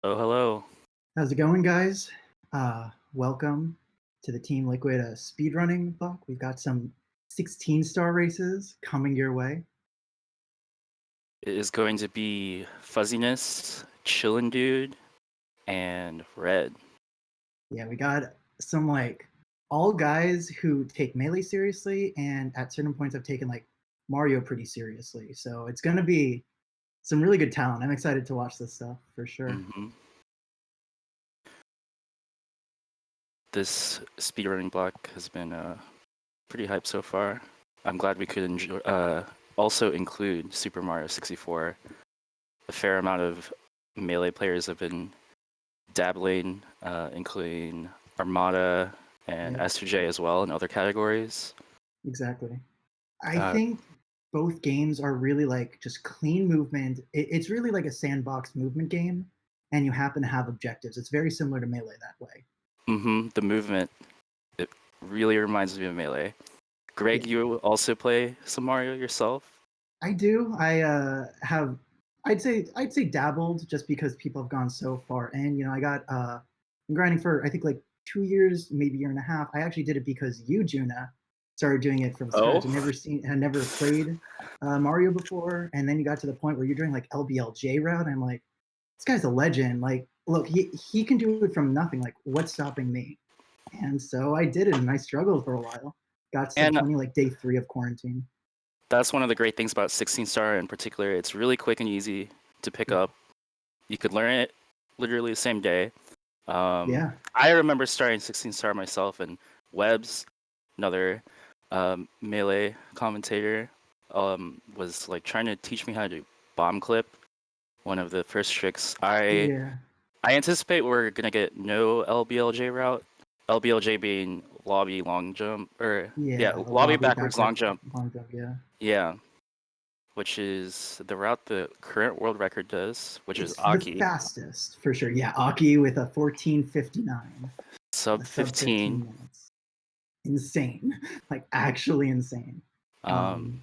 Oh, hello. How's it going, guys? Welcome to the Team Liquid speedrunning block. We've got some 16-star races coming your way. It is going to be Fuzziness, Chillin' Dude, and Red. Yeah, we got some all guys who take Melee seriously, and at certain points have taken Mario pretty seriously. So it's gonna be some really good talent. I'm excited to watch this stuff for sure. hmm This speedrunning block has been pretty hyped so far. I'm glad we could also include Super Mario 64. A fair amount of Melee players have been dabbling, including Armada and Yep, S2J as well in other categories. exactly. I Uh, think both games are really just clean movement. It's really like a sandbox movement game, and you happen to have objectives. It's very similar to Melee that way. the movement, it really reminds me of Melee. Yeah, Greg, you also play some Mario yourself? I do. I have. I'd say dabbled just because people have gone so far in. I got I'm grinding for I think like 2 years, maybe a year and a half. I actually did it because you, Juna, started doing it from scratch. Oh, Had never played Mario before, and then you got to the point where you're doing like LBLJ route. And I'm like, this guy's a legend. Like, look, he can do it from nothing. Like, what's stopping me? And so I did it, and I struggled for a while. Got to sub and 20 like day 3 of quarantine. that's one of the great things about 16 star in particular. It's really quick and easy to pick Yeah, up. You could learn it literally the same day. yeah, I remember starting 16 star myself, and Webbs, another Melee commentator, was like trying to teach me how to do bomb clip. One of the first tricks. yeah, I anticipate we're gonna get no LBLJ route. LBLJ being lobby long jump, or yeah, yeah. A lobby lobby backwards long backwards jump. long jump. Yeah, Yeah, which is the route the current world record does, which is it's the Aki, fastest for sure. Yeah, Aki with a 14:59, sub a sub 15 15. minutes. Insane, like actually insane. Um, Um,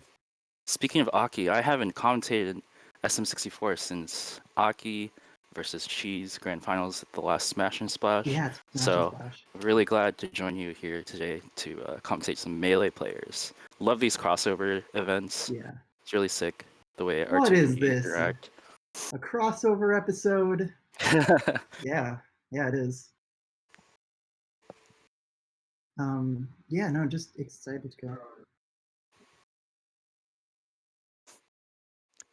Speaking of Aki, I haven't commentated SM64 since Aki versus Cheese Grand Finals at the last Smash and Splash. yeah, it's Smash and So, Splash. really glad to join you here today to commentate some Melee players. Love these crossover events. Yeah. It's really sick the way our What two is can this? interact. A crossover episode? Yeah, yeah, it is. Yeah, no, just excited to go.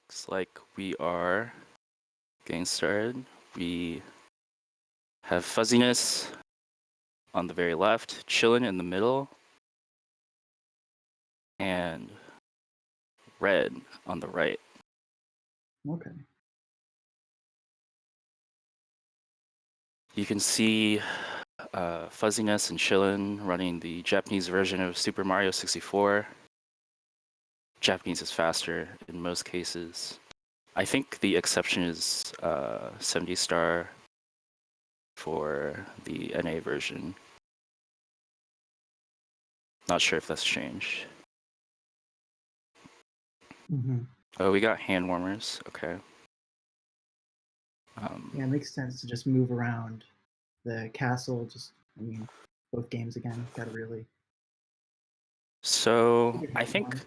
Looks like we are getting started. We have Fuzziness on the very left, Chillin' in the middle, and Red on the right. Okay. You can see Fuzziness and Chillin' running the Japanese version of Super Mario 64. Japanese is faster in most cases. I think the exception is 70 star for the NA version. Not sure if that's changed. Hmm. Oh, we got hand warmers. Okay. Yeah, it makes sense to just move around the castle. I mean, both games again. Got to really So keep your I hands think warm.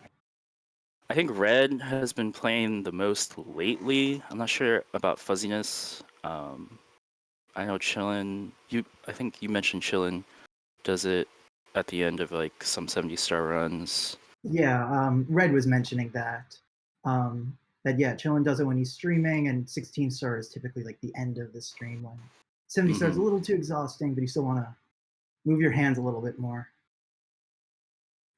I think Red has been playing the most lately. I'm not sure about Fuzziness. I know Chillin. I think you mentioned Chillin does it at the end of like some 70-star runs. Yeah, Red was mentioning that. That yeah, Chillin does it when he's streaming, and 16 stars is typically like the end of the stream when 70 stars is a hmm little too exhausting, but you still want to move your hands a little bit more.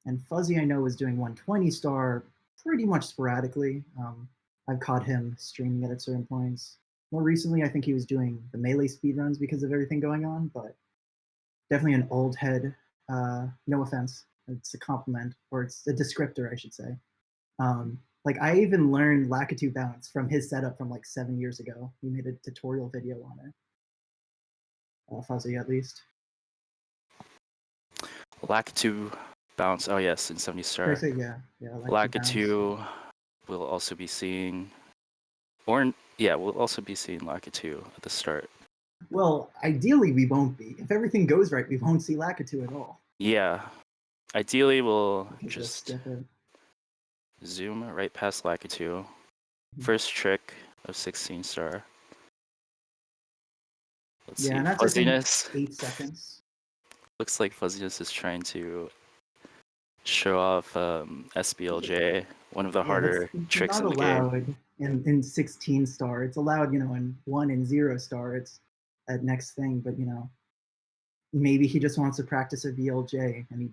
And Fuzzy, I know, is doing 120 star pretty much sporadically. I've caught him streaming it at certain points. More recently, I think he was doing the melee speedruns because of everything going on, but definitely an old head. No offense, it's a compliment, or it's a descriptor, I should say. Like I even learned Lakitu bounce from his setup from like 7 years ago. He made a tutorial video on it. Fuzzy, at least. Lakitu bounce. Oh yes, in 70 Or I star. say yeah, Lakitu bounce. Lakitu will also be seeing, Or yeah, we'll also be seeing Lakitu at the start. Well, ideally we won't be. If everything goes right, we won't see Lakitu at all. Yeah, ideally we'll Because he'll just skip it. zoom right past Lakitu. Mm-hmm. First trick of 16 star. Let's Yeah, see, and that's, I think, fuzziness. 8 seconds. Looks like fuzziness is trying to show off SBLJ, one of the Yeah, that's harder tricks not in the game. allowed in 16 star. It's allowed, in 1 and 0 star. It's at next thing, but maybe he just wants to practice a VLJ and he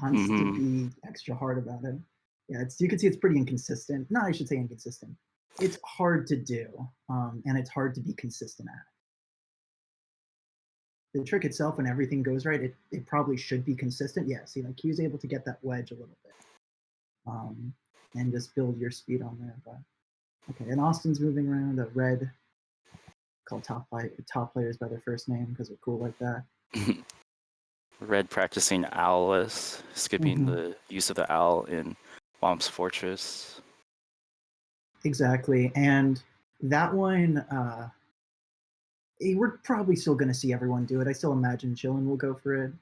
wants to Mm-hmm. be extra hard about it. Yeah, you can see it's pretty inconsistent. No, I should say inconsistent. It's hard to do, and it's hard to be consistent at. The trick itself, when everything goes right, it probably should be consistent. Yeah, see, like he was able to get that wedge a little bit, and just build your speed on there. But okay, and Austin's moving around. A red called top players by their first name because we're cool like that. Red practicing owlless, skipping the use of the owl in Womp's Fortress. Exactly, and that one, we're probably still going to see everyone do it. I still imagine Chillin will go for it,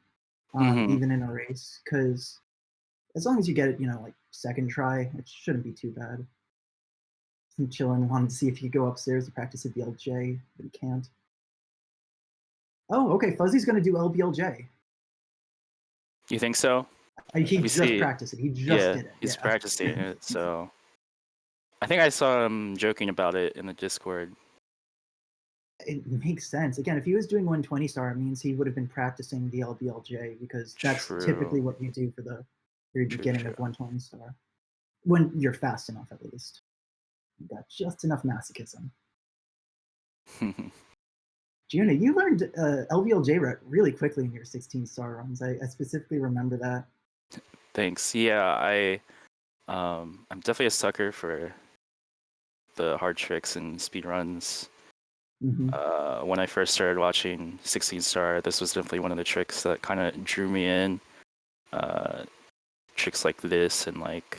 Mm-hmm. even in a race, because as long as you get it, like second try, it shouldn't be too bad. I think Chillin wanted to see if he could go upstairs to practice a BLJ, but he can't. Oh, okay, Fuzzy's going to do LBLJ. You think so? He We just see, practiced it. He just yeah, did it. he's Yeah. practicing it, so I think I saw him joking about it in the Discord. It makes sense. Again, if he was doing 120 star, it means he would have been practicing the LBLJ because that's typically True. what you do for the very True, beginning true. of 120 star. When you're fast enough, at least. You got just enough masochism. Juna, you learned LVLJ really quickly in your 16 star runs. I specifically remember that. Thanks. Yeah, I'm definitely a sucker for the hard tricks and speed runs. When I first started watching 16 star, this was definitely one of the tricks that kind of drew me in. Tricks like this and like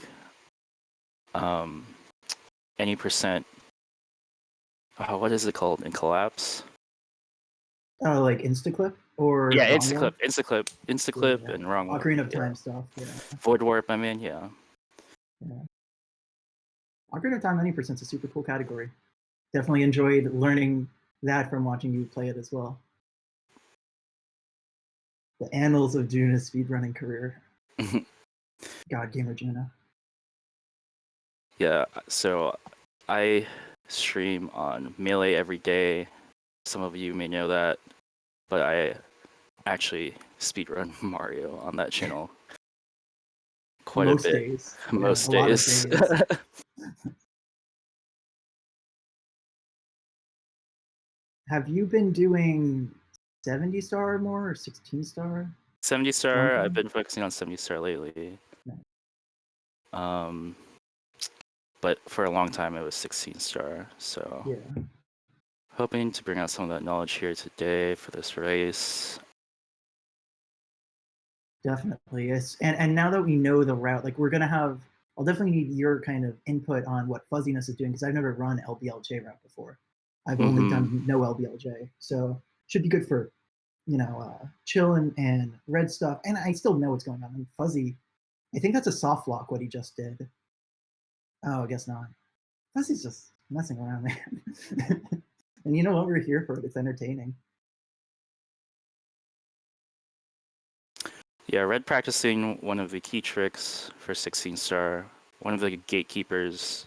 any percent. What is it called in collapse? Like Instaclip or Yeah, Wrong Warp? Instaclip, Yeah. and wrong warp. Ocarina of Yeah, Time stuff. Yeah. void warp. I mean, yeah. Yeah. Ocarina of Time, any percent's a super cool category. Definitely enjoyed learning that from watching you play it as well. The annals of Juna's speedrunning career. God, gamer Juna. Yeah. So I stream on Melee every day. Some of you may know that, but I actually speedrun Mario on that channel quite a Most bit, days. Yeah, most a lot of days. days. Have you been doing 70 star more or 16 star? 70 One star, I've time? been focusing on 70 star lately. No. Um, but for a long time it was 16 star. So Yeah, hoping to bring out some of that knowledge here today for this race. definitely. And now that we know the route, like we're gonna have, I'll definitely need your kind of input on what fuzziness is doing because I've never run LBLJ route before. I've only done no LBLJ, so should be good for chillin' and red stuff. And I still know what's going on. I mean, fuzzy, I think that's a soft lock what he just did. Oh, I guess not. Fuzzy's just messing around, man. And you know what? We're here for it. It's entertaining. Yeah, red practicing one of the key tricks for 16 star. One of the gatekeepers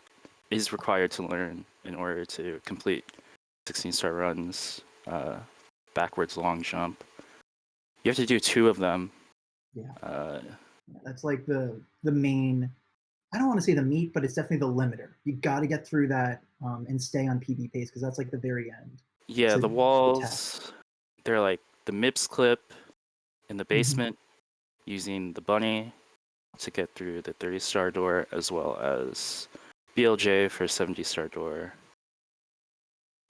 is required to learn in order to complete 16 star runs. Backwards long jump. You have to do 2 of them. Yeah. That's like the main. I don't want to say the meat, but it's definitely the limiter. You got to get through that and stay on PB pace because that's like the very end. Yeah, To the the test. walls, they're like the MIPS clip in the Mm-hmm. basement, using the bunny to get through the 30 star door, as well as BLJ for 70 star door,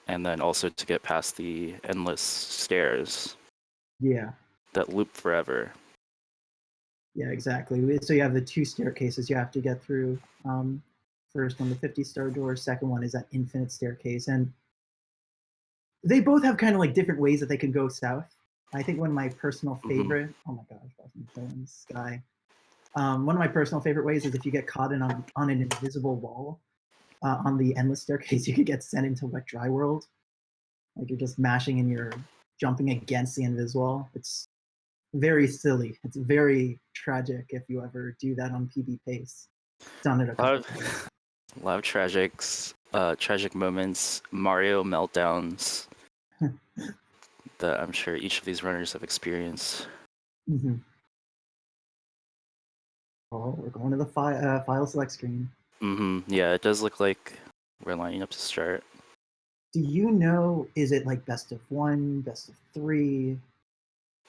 and then also to get past the endless stairs Yeah. that loop forever. Yeah, exactly. So you have the 2 staircases you have to get through First one, the 50-star door. Second one is that infinite staircase. And they both have kind of like different ways that they can go south. I think one of my personal favorite, oh my gosh, fucking killing this guy. One of my personal favorite ways is if you get caught on an invisible wall on the endless staircase, you could get sent into wet dry world. Like you're just mashing and you're jumping against the invis wall. It's very silly. It's very tragic if you ever do that on PB pace. Done it a couple times. A lot of tragic moments, Mario meltdowns that I'm sure each of these runners have experienced. Mm-hmm. Oh, we're going to the file select screen. Yeah, it does look like we're lining up to start. Do you know, is it like best of 1, best of 3?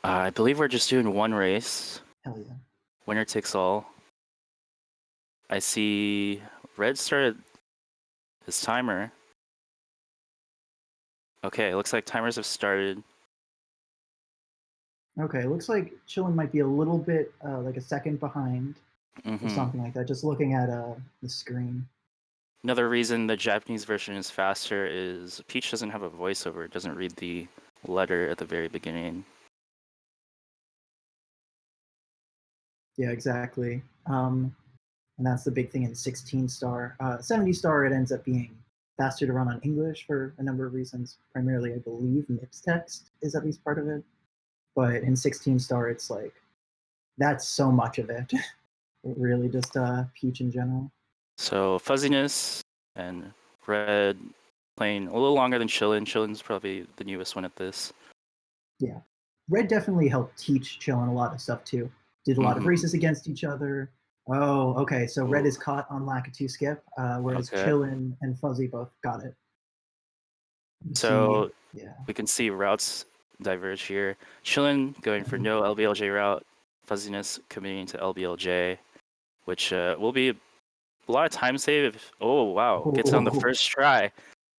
I believe we're just doing one race. Hell yeah. Winner takes all. I see Red started his timer. Okay, it looks like timers have started. Okay, looks like Chillin might be a little bit like a second behind or something like that, just looking at the screen. Another reason the Japanese version is faster is Peach doesn't have a voiceover. It doesn't read the letter at the very beginning. Yeah, exactly. And that's the big thing in 16 star. 70 star, it ends up being faster to run on English for a number of reasons. Primarily, I believe MIPS text is at least part of it. But in 16 star, it's like, that's so much of it. It really just Peach in general. So Fuzziness and Red playing a little longer than Chillin. Chillin's probably the newest one at this. Yeah. Red definitely helped teach Chillin a lot of stuff too. Did a lot of races against each other. Oh, okay. So Red is caught on Lakitu skip, whereas Chillin and Fuzzy both got it. So we can see routes diverge here. Chillin going for no LBLJ route, Fuzziness committing to LBLJ, which will be a lot of time save. Oh wow, gets it on the first try.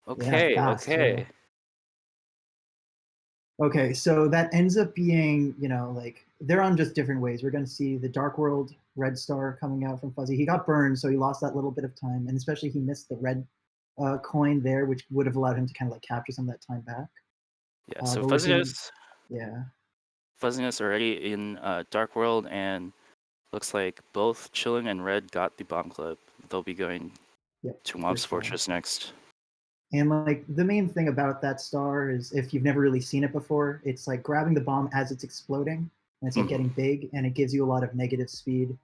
Okay, yeah, fast, okay. Yeah. Okay, so that ends up being, like they're on just different ways. We're going to see the Dark World Red Star coming out from Fuzzy. He got burned, so he lost that little bit of time, and especially he missed the red coin there, which would have allowed him to kind of like capture some of that time back. Yeah, so Fuzziness. Yeah. Fuzziness already in Dark World, and looks like both Chillin and Red got the bomb clip. They'll be going to Womp's Fortress next. And like the main thing about that star is if you've never really seen it before, it's like grabbing the bomb as it's exploding, and it's like getting big, and it gives you a lot of negative speed.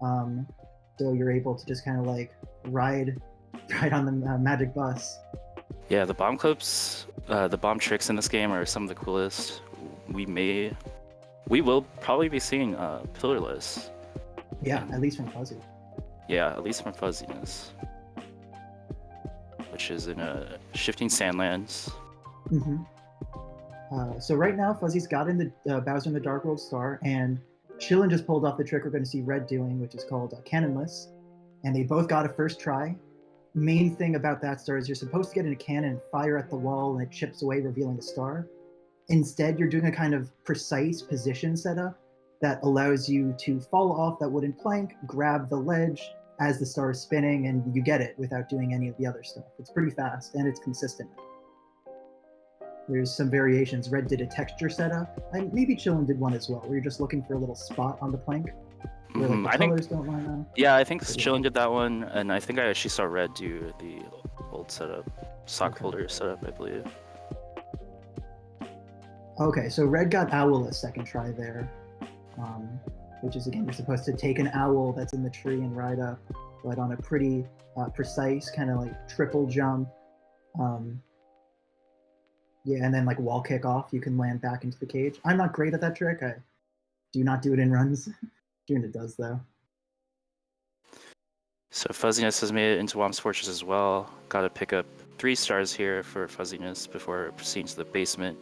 So you're able to just kind of like ride on the magic bus. Yeah, the bomb clips, the bomb tricks in this game are some of the coolest. We will probably be seeing Pillarless. Yeah, at least from Fuzzy. Yeah, at least from Fuzziness, which is in a shifting sandlands. So right now, Fuzzy's got in the Bowser in the Dark World Star, and Chillin just pulled off the trick we're going to see Red doing, which is called Cannonless, and they both got a first try. Main thing about that star is you're supposed to get in a cannon and fire at the wall, and it chips away, revealing a star. Instead, you're doing a kind of precise position setup that allows you to fall off that wooden plank, grab the ledge as the star is spinning, and you get it without doing any of the other stuff. It's pretty fast, and it's consistent. There's some variations. Red did a texture setup, and maybe Chillin did one as well, where you're just looking for a little spot on the plank where like, the colors don't line up. Yeah, I think Chillin did that one, and I think I actually saw Red do the old setup, sock holder setup, I believe. Okay, so Red got Owl a second try there, which is, again, you're supposed to take an owl that's in the tree and ride up, but on a pretty precise kind of like triple jump. Yeah, and then like wall kick off, you can land back into the cage. I'm not great at that trick. I do not do it in runs. It does though. So Fuzziness has made it into Womp's Fortress as well. Got to pick up 3 stars here for Fuzziness before proceeding to the basement.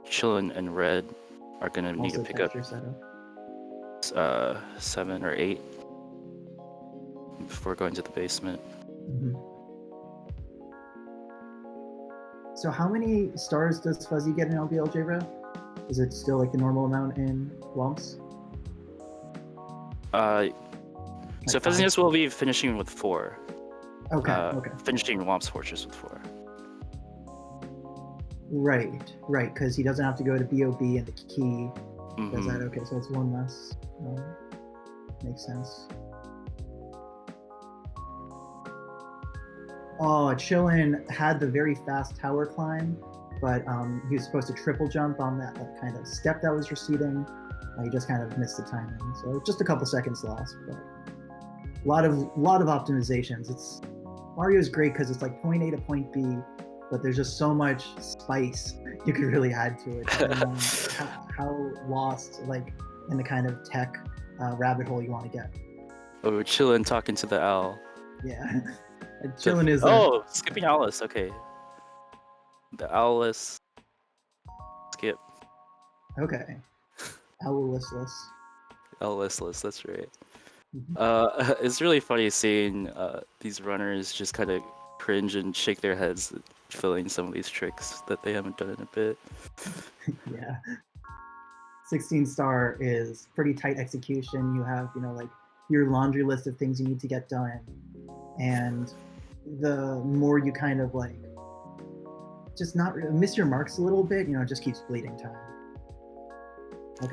Chillin and Red are gonna need to pick up 7 or 8 before going to the basement. So how many stars does Fuzzy get in LBLJ Red? Is it still like the normal amount in Womps? So Like 5? Fuzziness will be finishing with 4. Okay. Finishing Womp's Fortress with 4. Right, because he doesn't have to go to BOB and the key does that. Mm-hmm. Okay, so it's 1 less. Makes sense. Oh, Chillin had the very fast tower climb, but he was supposed to triple jump on that like, kind of step that was receding. He just kind of missed the timing, so just a couple seconds lost. But a lot of optimizations. It's Mario's great because it's like point A to point B, but there's just so much spice you could really add to it, depending on how lost like in the kind of tech rabbit hole you want to get. Oh, Chillin talking to the owl. Yeah, Chillin is skipping Owless. Okay, the Owless skip. Okay. Owlistless. Owlistless. That's right. Mm-hmm. It's really funny seeing these runners just kind of cringe and shake their heads, filling some of these tricks that they haven't done in a bit. Yeah. 16 star is pretty tight execution. You have, like your laundry list of things you need to get done. And the more you kind of like just not miss your marks a little bit, it just keeps bleeding time.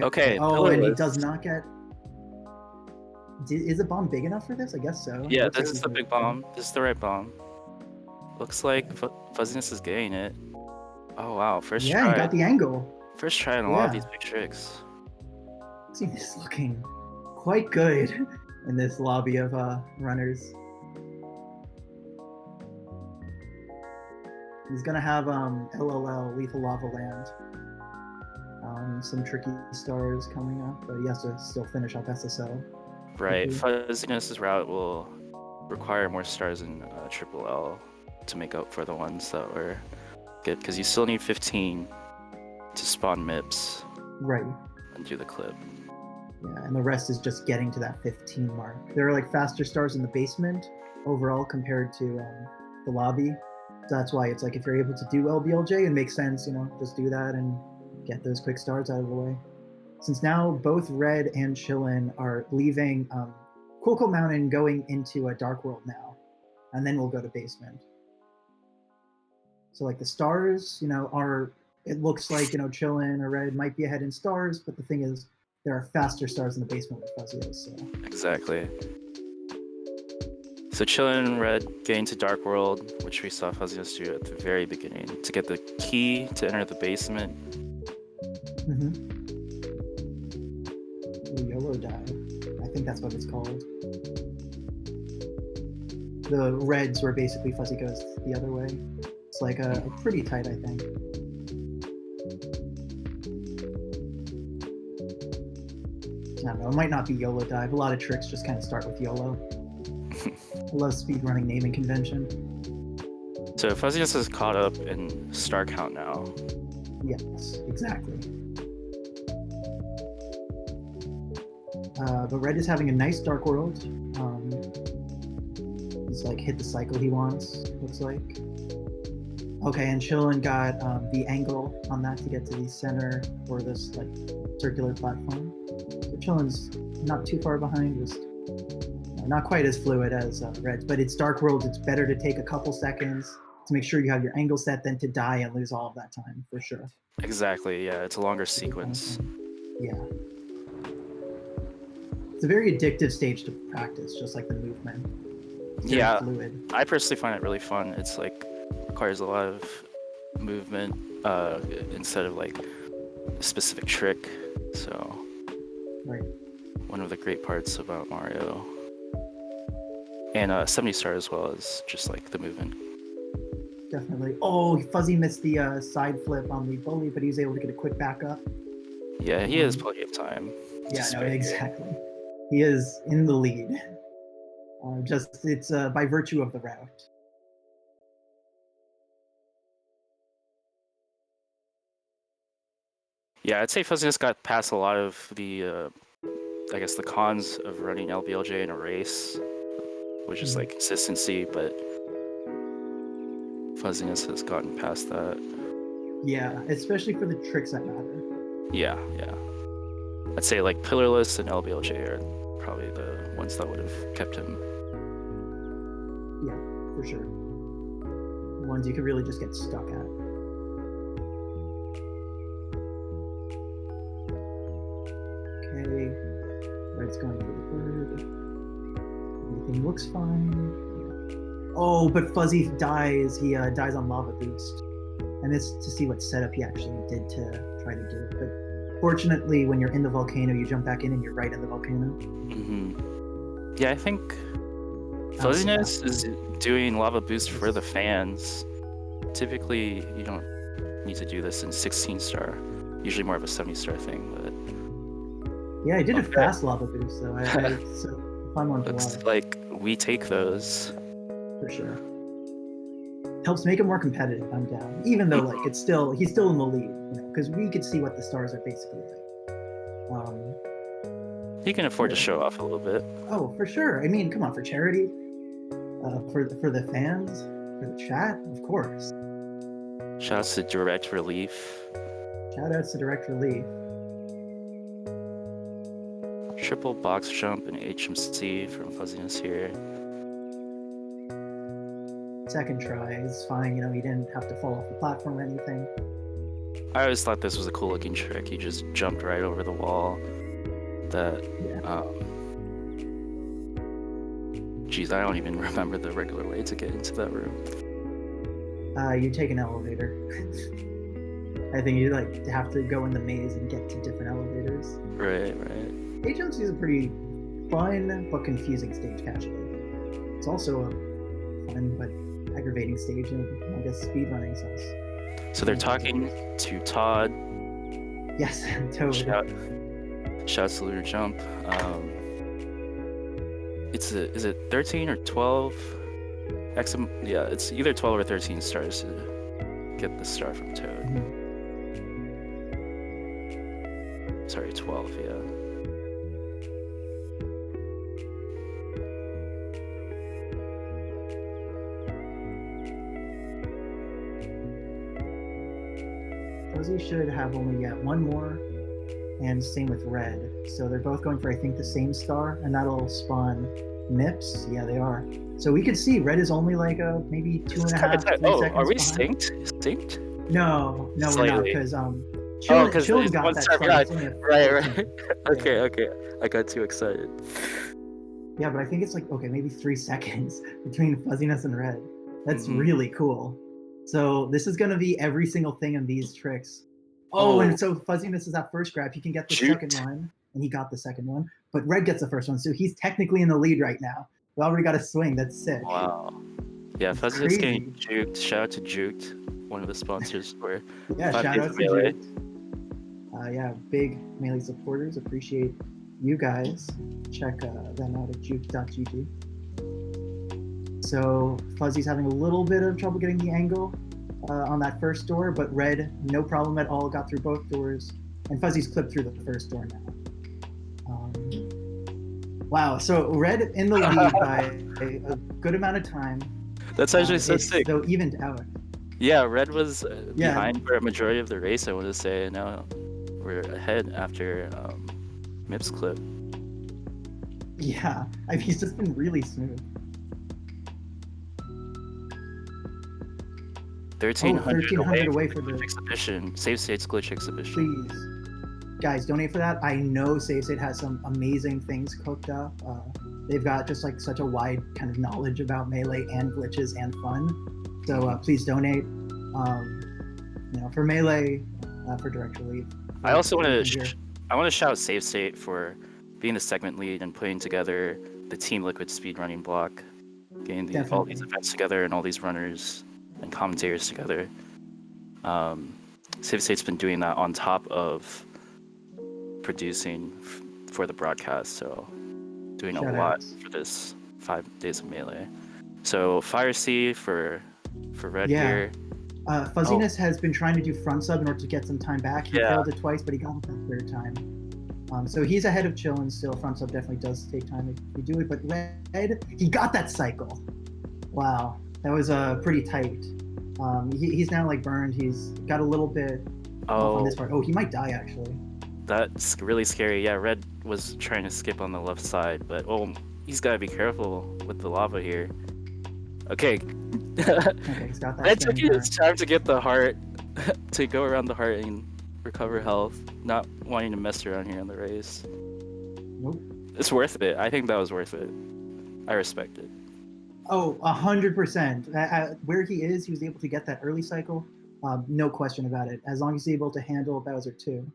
Okay. Oh, and he does not get. Is the bomb big enough for this? I guess so. Yeah, this is the big bomb. This is the right bomb. Looks like Fuzziness is getting it. Oh wow, first try. Yeah, he got the angle. First try in a lot of these big tricks. Fuzziness is looking quite good in this lobby of runners. He's gonna have LLL, Lethal Lava Land. Some tricky stars coming up, but he has to still finish up SSO. Right, Fuzziness's route will require more stars in Triple L to make up for the ones that were good, because you still need 15 to spawn MIPS. Right. And do the clip. Yeah, and the rest is just getting to that 15 mark. There are like faster stars in the basement overall compared to the lobby. So that's why it's like if you're able to do LBLJ, it makes sense, just do that and get those quick stars out of the way. Since now both Red and Chillin are leaving Cool Mountain, going into a Dark World now, and then we'll go to basement. So like the stars, are, it looks like, Chillin or Red might be ahead in stars, but the thing is there are faster stars in the basement with Fuzzios. So. Exactly. So Chillin and Red getting to Dark World, which we saw Fuzzios do at the very beginning, to get the key to enter the basement. Mm-hmm. YOLO dive. I think that's what it's called. The reds where basically Fuzzy goes the other way. It's like a pretty tight, I think. I don't know, it might not be YOLO dive. A lot of tricks just kind of start with YOLO. I love speedrunning naming convention. So Fuzziest is caught up in star count now. Yes, exactly. But Red is having a nice Dark World. He's like hit the cycle he wants, looks like. Okay, and Chillin got the angle on that to get to the center for this like circular platform. So Chillin's not too far behind, just not quite as fluid as Red's, but it's Dark World. It's better to take a couple seconds to make sure you have your angle set than to die and lose all of that time, for sure. Exactly, yeah, it's a longer sequence. Yeah. It's a very addictive stage to practice, just like the movement. It's very fluid. I personally find it really fun. It's like requires a lot of movement instead of like a specific trick. So, right. One of the great parts about Mario. And 70 star as well as just like the movement. Definitely. Oh, Fuzzy missed the side flip on the bully, but he was able to get a quick backup. Yeah, he has plenty of time. Yeah, no, exactly. He is in the lead. It's by virtue of the route. Yeah, I'd say Fuzziness got past a lot of the, I guess, the cons of running LBLJ in a race, which is like consistency, but Fuzziness has gotten past that. Yeah, especially for the tricks that matter. Yeah. I'd say like Pillarless and LBLJ are probably the ones that would have kept him. Yeah, for sure. Ones you could really just get stuck at. Okay, Red's going for the bird. Everything looks fine. Yeah. Oh, but Fuzzy dies. He dies on Lava Boost. And it's to see what setup he actually did to try to do it. But fortunately, when you're in the volcano, you jump back in and you're right in the volcano. Mm-hmm. Yeah, I think Fuzziness is doing Lava Boost for the fans. Typically, you don't need to do this in 16-star. Usually more of a 70-star thing, but... Yeah, I did a fast Lava Boost, though. So fun one to looks watch. like we take those. For sure. Helps make it more competitive, I'm down. Even though, like, he's still in the lead, because we could see what the stars are basically like. He can afford to show off a little bit. Oh, for sure. I mean, come on, for charity, for the fans, for the chat, of course. Shouts to Direct Relief. Shoutouts to Direct Relief. Triple box jump and HMC from Fuzziness here. Second try is fine. He didn't have to fall off the platform or anything. I always thought this was a cool looking trick. He just jumped right over the wall. Geez, I don't even remember the regular way to get into that room. You take an elevator. I think you have to go in the maze and get to different elevators. Right. HMC is a pretty fun but confusing stage, actually. It's also a fun but aggravating stage in, I guess, speedrunning sense. So they're talking to Todd. Yes, totally. Shouts to Lunar Jump. Is it 13 or 12? Yeah, it's either 12 or 13 stars to get the star from Toad. Mm-hmm. Sorry, 12, yeah. Fuzzy should have only one more, and same with Red. So they're both going for, I think, the same star, and that'll spawn MIPS. Yeah, they are. So we could see Red is only like maybe 2.5, 3 seconds are we behind. synced? No, we're not, because Chillin got that star. Right. Okay. I got too excited. Yeah, but I think it's maybe 3 seconds between Fuzziness and Red. That's really cool. So this is going to be every single thing in these tricks. And so Fuzziness is that first grab. He can get the second one, and he got the second one. But Red gets the first one, so he's technically in the lead right now. We already got a swing. That's sick. Wow. Yeah, Fuzziness getting juked. Shout out to Juked, one of the sponsors for shout out to Melee. Juked. Big Melee supporters. Appreciate you guys. Check them out at juke.gg. So Fuzzy's having a little bit of trouble getting the angle on that first door, but Red, no problem at all, got through both doors, and Fuzzy's clipped through the first door now. Wow, so Red in the lead by a good amount of time. That's actually so sick. Though evened out. Yeah, Red was behind for a majority of the race, I want to say, and now we're ahead after MIPS clip. Yeah, he's just been really smooth. 1300 away for the exhibition. Save State's glitch exhibition. Please, guys, donate for that. I know Save State has some amazing things cooked up. They've got just such a wide kind of knowledge about Melee and glitches and fun. So please donate. For Melee, for Direct Relief. I also want to shout Save State for being the segment lead and putting together the Team Liquid speedrunning block, getting all these events together and all these runners and commentators together. Save State's been doing that on top of producing for the broadcast, so doing a lot for this 5 days of Melee. So Fire C for Red here. Fuzziness has been trying to do front sub in order to get some time back. He failed it twice, but he got it the third time. So he's ahead of Chillin still. Front sub definitely does take time if you do it, but Red, he got that cycle. Wow, that was pretty tight. He's now burned. He's got a little bit on this part. Oh, he might die actually. That's really scary. Yeah, Red was trying to skip on the left side, but he's gotta be careful with the lava here. Okay. Okay, he's got that Red took spinning his turn. time to get the heart, to go around the heart and recover health, not wanting to mess around here in the race. Nope. It's worth it. I think that was worth it. I respect it. Oh, 100%. Where he is, he was able to get that early cycle. No question about it. As long as he's able to handle Bowser 2.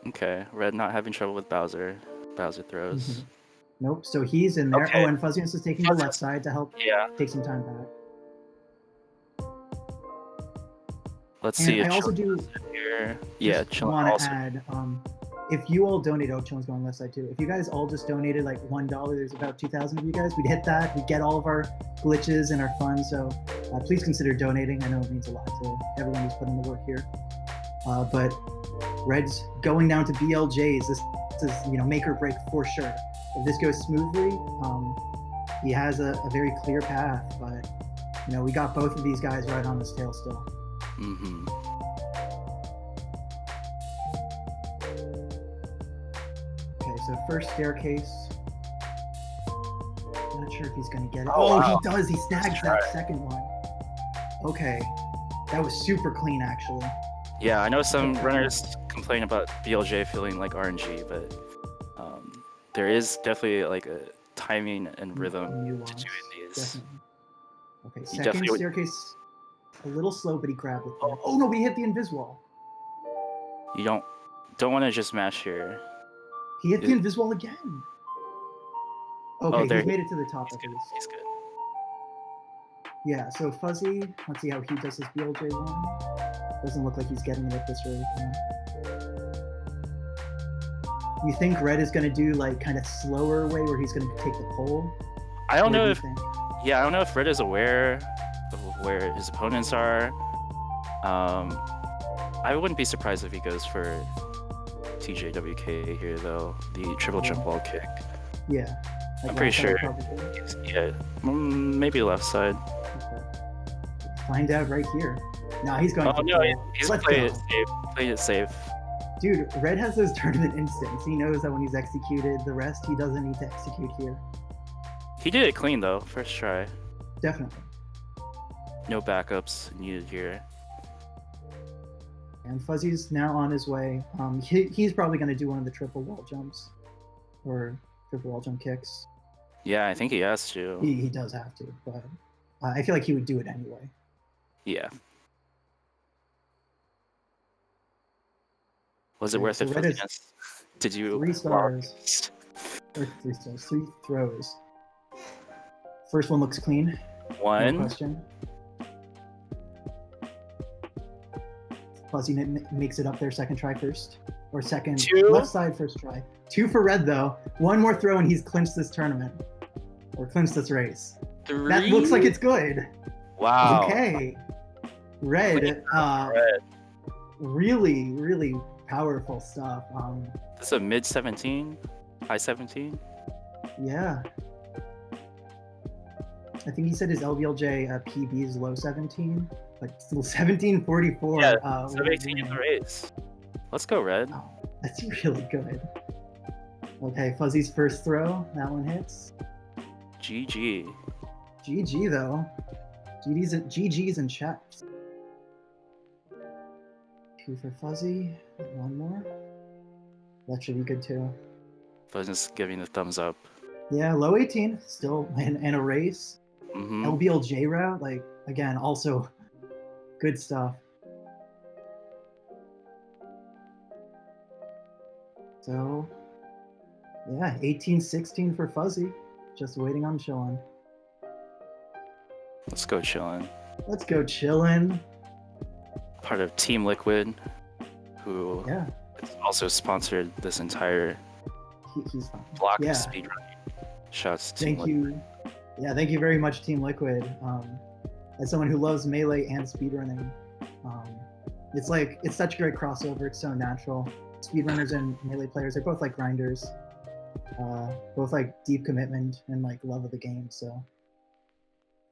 Okay, Red not having trouble with Bowser. Bowser throws. Nope. So he's in there. Okay. Oh, and Fuzziness is taking the left side to help Yeah. take some time back. Let's And see if I also do here. Yeah, Chillin want to also. add, if you all donate, oh, Chillin's going left side too. If you guys all just donated like $1, there's about 2,000 of you guys. We'd hit that. We'd get all of our glitches and our fun. So please consider donating. I know it means a lot to everyone who's put in the work here. But Red's going down to BLJs. This is make or break for sure. If this goes smoothly, he has a very clear path. But we got both of these guys right on his tail still. Mm-hmm. Okay, so first staircase. Not sure if he's gonna get it. Oh, wow. He does. He snags that second one. Okay, that was super clean actually. Yeah, I know some runners complain about BLJ feeling like RNG, but there is definitely like a timing and rhythm Nuance, to doing these. definitely. Okay, second staircase, a little slow, but he grabbed it there. Oh no, but he hit the invis wall. You don't want to just mash here. He hit the invis wall again. Okay, he's made it to the top at least. He's good. Yeah, so Fuzzy, let's see how he does his BLJ one. Doesn't look like he's getting it at this rate. You think Red is going to do like kind of slower way where he's going to take the pole? I don't know if I don't know if Red is aware of where his opponents are. I wouldn't be surprised if he goes for TJWK here though, the triple jump wall kick. Yeah. I'm pretty sure. Yeah, maybe left side. Okay. Find out right here. No, he's going. Oh no, he's playing it safe. Playing it safe. Dude, Red has those tournament instincts. He knows that when he's executed the rest, he doesn't need to execute here. He did it clean though, first try. Definitely. No backups needed here. And Fuzzy's now on his way. He's probably going to do one of the triple wall jumps. Or triple wall jump kicks. Yeah, I think he has to. He does have to, but I feel like he would do it anyway. Yeah. Was it worth it for Fuzziness? Did you 3 stars. Or 3 stars. 3 throws. First one looks clean. One. No question. Fuzzy makes it up there second try first. Or second. 2. Left side first try. 2 for Red though. 1 more throw and he's clinched this tournament. Or clinched this race. 3. That looks like it's good. Wow. Okay. Red. Really, really powerful stuff. This is a mid 17, high 17. Yeah. I think he said his LVLJ PB is low 17, but still 1744. Yeah, 17 in the race. Let's go, Red. Oh, that's really good. Okay, Fuzzy's first throw. That one hits. GG. GG though. GG's in chat. 2 for Fuzzy. 1 more. That should be good too. Fuzziness giving the thumbs up. Yeah, low 18. Still in a race. Mm-hmm. LBLJ route, like again, also good stuff. So yeah, 18-16 for Fuzzy. Just waiting on Chillin. Let's go Chillin. Let's go Chillin. Part of Team Liquid, who has also sponsored this entire block of speedrunning. Shouts to Team Liquid. Yeah, thank you very much, Team Liquid. As someone who loves Melee and speedrunning, it's such a great crossover. It's so natural. Speedrunners and Melee players, they're both like grinders, both like deep commitment and like love of the game. So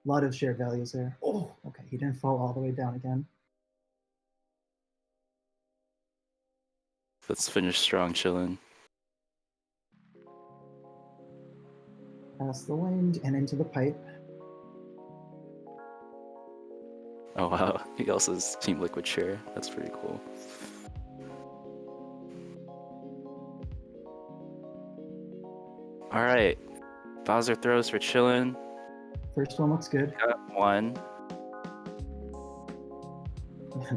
A lot of shared values there. Oh, okay, he didn't fall all the way down again. Let's finish strong, chillin'. Past the wind and into the pipe. Oh wow, he also has Team Liquid Chair. That's pretty cool. All right, Bowser throws for chillin'. First one looks good. Got one.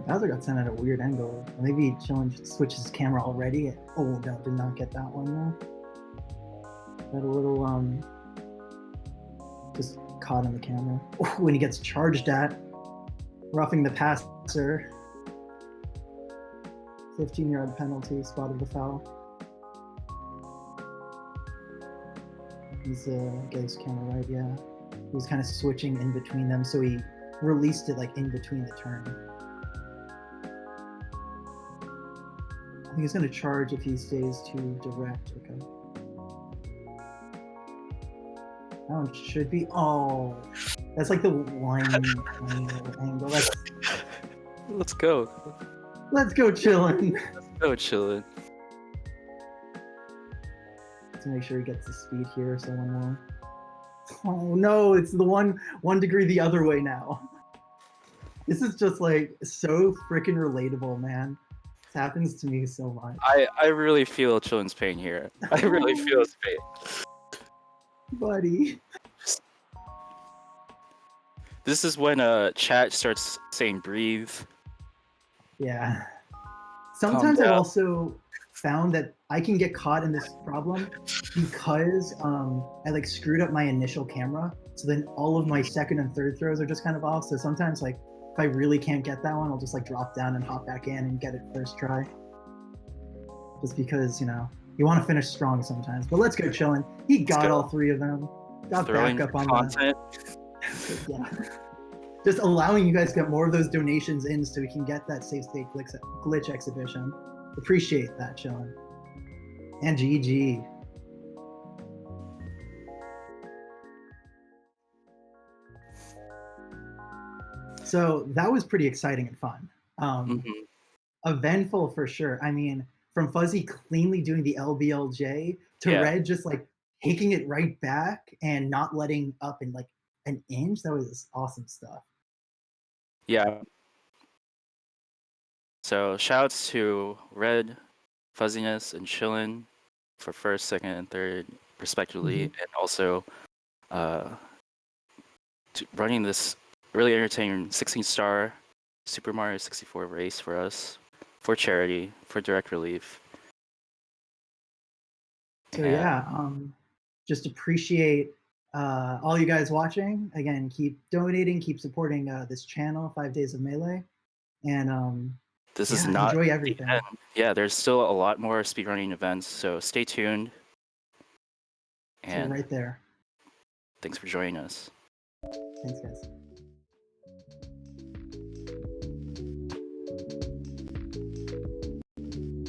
Bowser got sent at a weird angle. Maybe Chillin switches his camera already. Oh no, did not get that one though. Got a little just caught on the camera. When he gets charged at, roughing the passer. 15-yard penalty, spotted the foul. He's get his camera right, yeah. He was kind of switching in between them, so he released it like in between the turn. I think he's gonna charge if he stays too direct. Okay. That one should be. Oh, that's like the one angle. That's. Let's go. Let's go, Chillin'. Let's go, chillin'. To make sure he gets the speed here, so one more. Oh no, it's the one degree the other way now. This is just like so freaking relatable, man. This happens to me so much. I really feel Chillin's pain here. I really feel his pain. Buddy. This is when chat starts saying breathe. Yeah. Sometimes down. I've also found that I can get caught in this problem because I like screwed up my initial camera. So then all of my second and third throws are just kind of off. So sometimes like if I really can't get that one, I'll just like drop down and hop back in and get it first try. Just because, you know, you want to finish strong sometimes. But let's go, Chillin'. He got all three of them. Got Throwing back up on content. yeah. Just allowing you guys to get more of those donations in so we can get that safe state glitch exhibition. Appreciate that, Chillin'. And GG. So that was pretty exciting and fun. Eventful for sure. I mean, from Fuzzy cleanly doing the LBLJ to Red just like taking it right back and not letting up in like an inch. That was awesome stuff. Yeah. So shouts to Red, Fuzziness, and Chillin' for first, second, and third, respectively, and also running this really entertaining 16-star Super Mario 64 race for us, for charity, for direct relief. So yeah, just appreciate all you guys watching. Again, keep donating, keep supporting this channel, 5 Days of Melee, and this is not enjoy everything. Yeah, there's still a lot more speedrunning events, so stay tuned. And right there. Thanks for joining us. Thanks, guys.